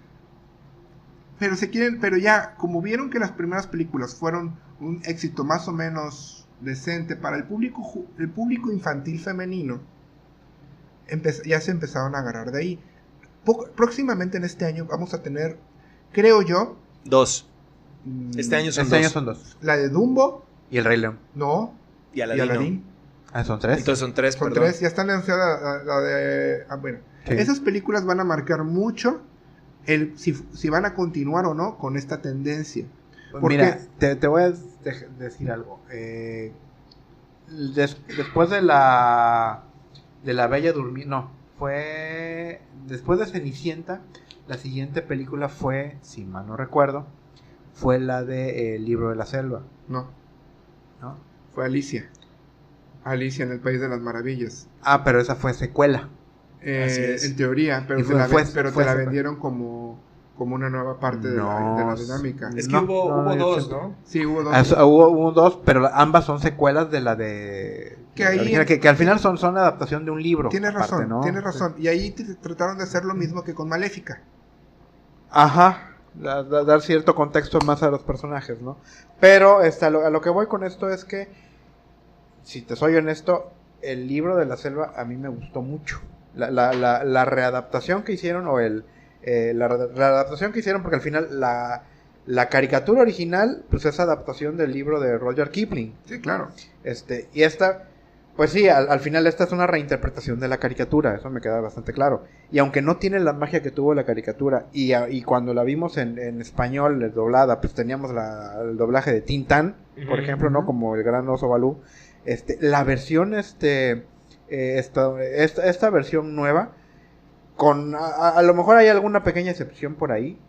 Pero ya, como vieron que las primeras películas fueron un éxito más o menos decente para el público infantil femenino, ya se empezaron a agarrar de ahí. Próximamente en este año vamos a tener, creo yo, 2. Este año son 2. La de Dumbo. Y el Rey León. No. Y Aladín. Son 3. Entonces son 3, Son perdón. 3, ya están anunciadas la de... bueno, Sí. Esas películas van a marcar mucho si van a continuar o no con esta tendencia. Mira, te voy a decir algo. Después de la Bella Durmiente, no, fue después de Cenicienta, la siguiente película fue, si mal no recuerdo, fue la de El Libro de la Selva. No, ¿No? fue Alicia. Alicia en el País de las Maravillas. Ah, pero esa fue secuela. Así es. En teoría, pero Y te la fue vendieron como una nueva parte de la dinámica. Es que No, hubo no, 2, yo ¿no? Sí, hubo 2. Hubo 2, pero ambas son secuelas de la de... Que ahí- original, que al final son adaptación de un libro. Tienes aparte, razón, ¿no? tienes razón. Y ahí trataron de hacer lo mismo que con Maléfica. Ajá, dar cierto contexto más a los personajes, ¿no? Pero a lo que voy con esto es que, si te soy honesto, el Libro de la Selva a mí me gustó mucho. La readaptación que hicieron, o la readaptación que hicieron, porque al final la caricatura original, pues es adaptación del libro de Rudyard Kipling. Sí, claro. Y esta, pues sí, al final esta es una reinterpretación de la caricatura, eso me queda bastante claro. Y aunque no tiene la magia que tuvo la caricatura, y cuando la vimos en español doblada, pues teníamos el doblaje de Tintán, por ejemplo, ¿no? Como el gran oso Balú. La versión, esta versión nueva, a lo mejor hay alguna pequeña excepción por ahí,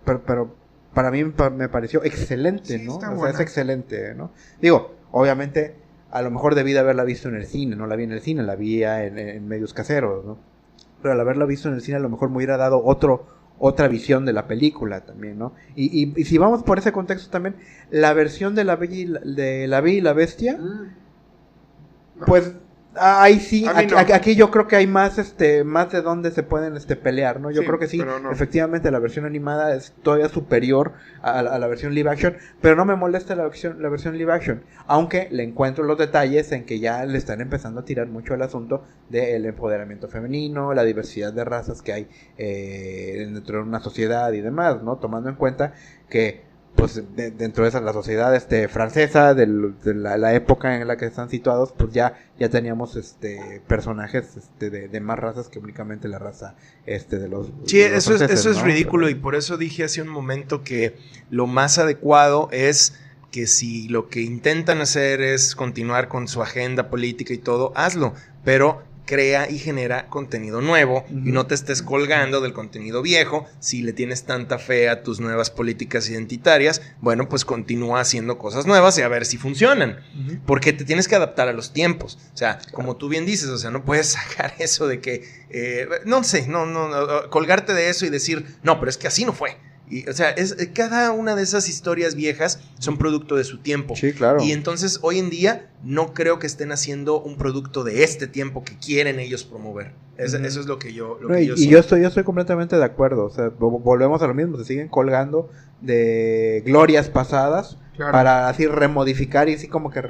pero para mí me pareció excelente, Sí, ¿no? está O sea, buena. es excelente, ¿no? Digo, obviamente, a lo mejor debí de haberla visto en el cine, no la vi en el cine, la vi en medios caseros, ¿no? Pero al haberla visto en el cine, a lo mejor me hubiera dado otra visión de la película también, ¿no? Y si vamos por ese contexto también, la versión de La Bella y la Bestia, pues ahí sí, A mí no. aquí yo creo que hay más de dónde se pueden pelear, ¿no? Yo Sí, creo que sí, pero no. efectivamente la versión animada es todavía superior a la versión live action, pero no me molesta la versión live action, aunque le encuentro los detalles en que ya le están empezando a tirar mucho el asunto del empoderamiento femenino, la diversidad de razas que hay dentro de una sociedad y demás, ¿no? Tomando en cuenta que pues dentro de la sociedad francesa de la época en la que están situados, pues ya teníamos personajes de más razas que únicamente la raza de los Sí, de los eso franceses, es ¿no? ridículo, y por eso dije hace un momento que lo más adecuado es que si lo que intentan hacer es continuar con su agenda política y todo, hazlo, pero crea y genera contenido nuevo Uh-huh. y no te estés colgando del contenido viejo. Si le tienes tanta fe a tus nuevas políticas identitarias, bueno, pues continúa haciendo cosas nuevas y a ver si funcionan. Uh-huh. Porque te tienes que adaptar a los tiempos. O sea, como tú bien dices, o sea, no puedes sacar eso de que, colgarte de eso y decir, no, pero es que así no fue. Y, o sea, cada una de esas historias viejas son producto de su tiempo. Sí, claro. Y entonces, hoy en día, no creo que estén haciendo un producto de este tiempo que quieren ellos promover. Eso es lo que yo yo estoy completamente de acuerdo. O sea, volvemos a lo mismo. Se siguen colgando de glorias pasadas, claro, para así remodificar y así como que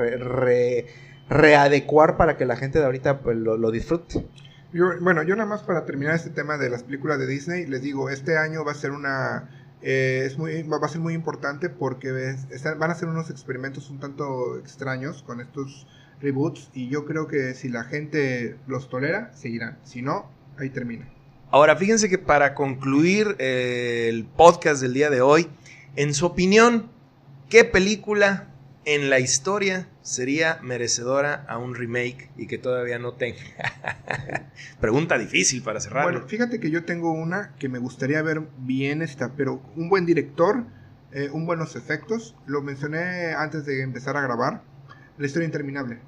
readecuar para que la gente de ahorita pues, lo disfrute. Yo nada más para terminar este tema de las películas de Disney, les digo, este año va a ser va a ser muy importante porque van a ser unos experimentos un tanto extraños con estos reboots, y yo creo que si la gente los tolera, seguirán. Si no, ahí termina. Ahora, fíjense que para concluir el podcast del día de hoy, en su opinión, ¿qué película en la historia sería merecedora a un remake y que todavía no tenga? Pregunta difícil para cerrar. Bueno, fíjate que yo tengo una que me gustaría ver bien pero un buen director, buenos efectos. Lo mencioné antes de empezar a grabar. La historia interminable.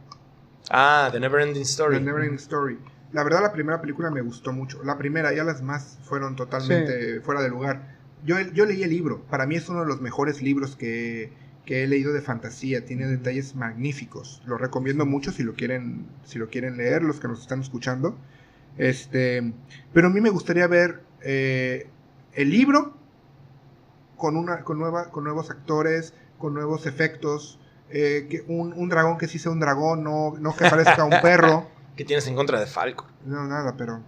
The Neverending Story. The Neverending Story. La verdad, la primera película me gustó mucho. La primera, ya las más fueron totalmente fuera de lugar. Yo leí el libro. Para mí es uno de los mejores libros que he leído de fantasía. Tiene detalles magníficos. Lo recomiendo mucho si lo quieren leer, los que nos están escuchando. Pero a mí me gustaría ver el libro con nuevos actores, con nuevos efectos, un dragón que sí sea un dragón, no que parezca un perro. ¿Qué tienes en contra de Falco? No, nada, pero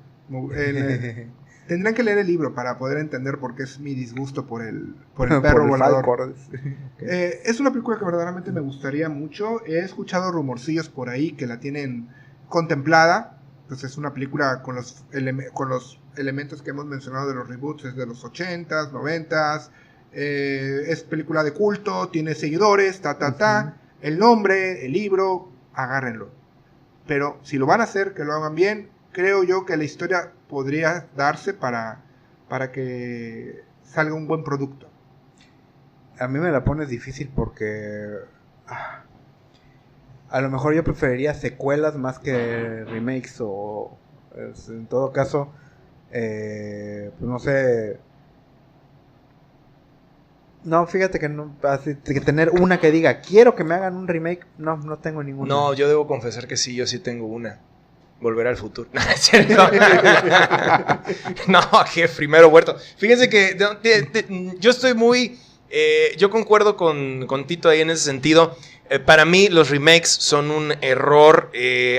tendrán que leer el libro para poder entender por qué es mi disgusto por el perro volador. Es una película que verdaderamente me gustaría mucho. He escuchado rumorcillos por ahí que la tienen contemplada. Pues es una película con los elementos que hemos mencionado de los reboots, es de los 80s, 90s. Es película de culto, tiene seguidores, el nombre, el libro, agárrenlo. Pero si lo van a hacer, que lo hagan bien. Creo yo que la historia podría darse para que salga un buen producto. A mí me la pones difícil porque a lo mejor yo preferiría secuelas más que remakes, o en todo caso pues no sé. No, fíjate que no, así, que tener una que diga quiero que me hagan un remake, no tengo ninguna. No, yo debo confesar que sí, yo sí tengo una. Volver al futuro. No, es cierto. No, jefe, primero Huerto. Fíjense que yo estoy muy... yo concuerdo con Tito ahí en ese sentido. Para mí los remakes son un error,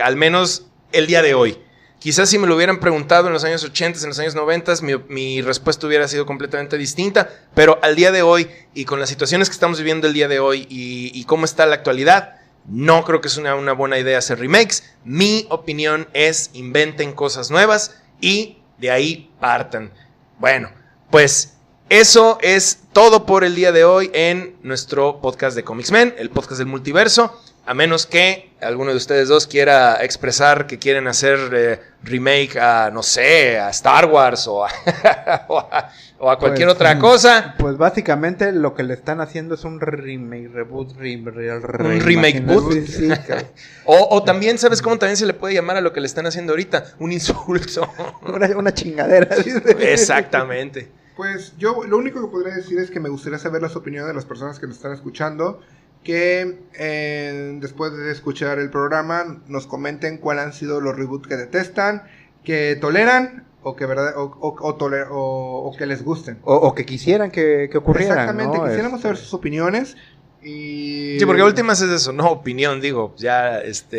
al menos el día de hoy. Quizás si me lo hubieran preguntado en los años 80, en los años 90, mi respuesta hubiera sido completamente distinta. Pero al día de hoy, y con las situaciones que estamos viviendo el día de hoy, y cómo está la actualidad, no creo que es una buena idea hacer remakes. Mi opinión es inventen cosas nuevas y de ahí partan. Bueno, pues eso es todo por el día de hoy en nuestro podcast de Comics Men, el podcast del multiverso. A menos que alguno de ustedes dos quiera expresar que quieren hacer remake a, no sé, a Star Wars o a cualquier otra cosa. Pues básicamente lo que le están haciendo es un remake, reboot, un remake boot. Sí, o también, ¿sabes cómo también se le puede llamar a lo que le están haciendo ahorita? Un insulto. Una chingadera. Exactamente. Pues yo lo único que podría decir es que me gustaría saber las opiniones de las personas que nos están escuchando, que después de escuchar el programa nos comenten cuáles han sido los reboots que detestan, que toleran o que o que les gusten. O que quisieran que ocurrieran. Exactamente, ¿no? quisiéramos saber sus opiniones. Y... Sí, porque últimas es eso, no opinión, digo, ya eso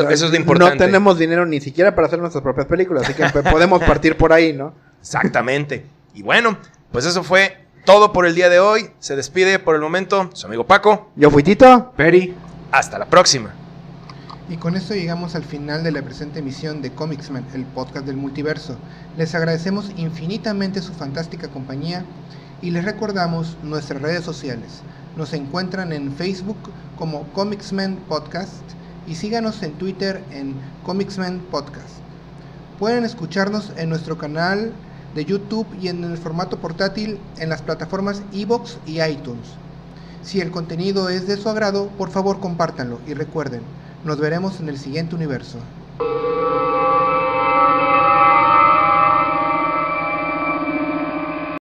es lo importante. No tenemos dinero ni siquiera para hacer nuestras propias películas, así que podemos partir por ahí, ¿no? Exactamente. Y bueno, pues eso fue todo por el día de hoy. Se despide por el momento su amigo Paco. Yo fui Tito. Peri. Hasta la próxima. Y con esto llegamos al final de la presente emisión de Comics Men, el podcast del multiverso. Les agradecemos infinitamente su fantástica compañía y les recordamos nuestras redes sociales. Nos encuentran en Facebook como Comics Men Podcast, y síganos en Twitter en Comicsmen Podcast. Pueden escucharnos en nuestro canal de YouTube y en el formato portátil en las plataformas iVoox y iTunes. Si el contenido es de su agrado, por favor compártanlo y recuerden, nos veremos en el siguiente universo.